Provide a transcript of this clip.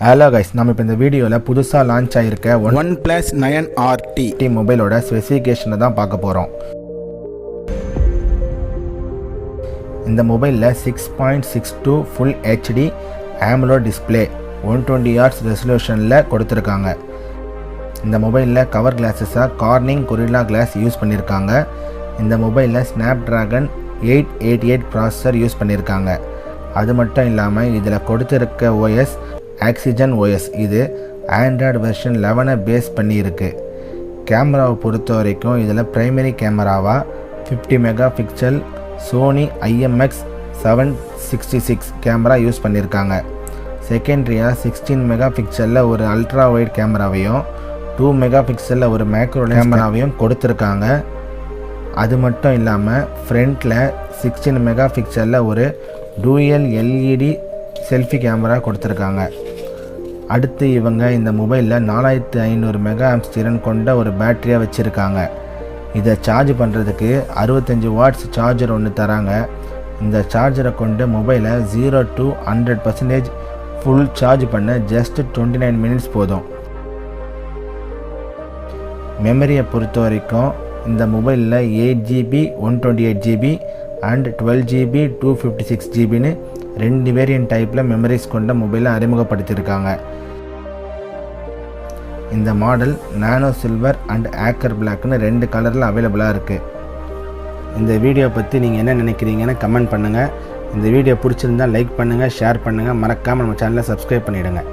Hello guys, நம்ம இப்போ இந்த வீடியோவில் புதுசாக லான்ச் ஆகிருக்க Oneplus 9RT மொபைலோட ஸ்பெசிஃபிகேஷனை தான் பார்க்க போகிறோம். இந்த மொபைலில் 6.62 full HD AMOLED display 120 Hz ரெசல்யூஷனில் கொடுத்துருக்காங்க. இந்த மொபைலில் கவர் கிளாஸஸாக கார்னிங் கொரில்லா கிளாஸ் யூஸ் பண்ணியிருக்காங்க. இந்த மொபைலில் ஸ்னாப்ட்ராகன் 888 ப்ராசஸர் யூஸ் பண்ணியிருக்காங்க. அது மட்டும் இல்லாமல் இதில் கொடுத்துருக்க OS ஆக்சிஜன் OS. இது ஆண்ட்ராய்டு வெர்ஷன் 11 பேஸ் பண்ணியிருக்கு. கேமராவை பொறுத்த வரைக்கும் இதில் ப்ரைமரி கேமராவாக 50 mega pixel Sony IMX 766 camera use பண்ணியிருக்காங்க. செகண்ட்ரியாக 16 மெகா பிக்சலில் ஒரு அல்ட்ரா வைட் கேமராவையும் 2 மெகா பிக்சலில் ஒரு மேக்ரோ கேமராவையும் கொடுத்துருக்காங்க. அது மட்டும் இல்லாமல் ஃப்ரண்ட்டில் 16 மெகா பிக்சலில் ஒரு டூயல் LED செல்ஃபி கேமரா கொடுத்துருக்காங்க. அடுத்து இவங்க இந்த மொபைலில் 4500 மெகா ஆம்ப்ஸ் திறன் கொண்ட ஒரு பேட்டரியாக வச்சுருக்காங்க. இதை சார்ஜ் பண்ணுறதுக்கு 65 வாட்ஸ் சார்ஜர் ஒன்று தராங்க. இந்த சார்ஜரை கொண்டு மொபைலை 0 to 100% ஃபுல் சார்ஜ் பண்ண ஜஸ்ட் 29 மினிட்ஸ் போதும். மெமரியை பொறுத்த வரைக்கும் இந்த மொபைலில் 8GB 128GB and 12GB 256GBன்னு 2 variant டைப்பில் மெமரிஸ் கொண்ட மொபைலை அறிமுகப்படுத்தியிருக்காங்க. இந்த மாடல் நானோ சில்வர் அண்ட் ஆக்கர் பிளாக்னு 2 கலரில் அவைலபிளாக இருக்குது. இந்த வீடியோ பற்றி நீங்கள் என்ன நினைக்கிறீங்கன்னு கமெண்ட் பண்ணுங்கள். இந்த வீடியோ பிடிச்சிருந்தால் லைக் பண்ணுங்கள், ஷேர் பண்ணுங்கள், மறக்காமல் நம்ம சேனலை சப்ஸ்கிரைப் பண்ணிவிடுங்க.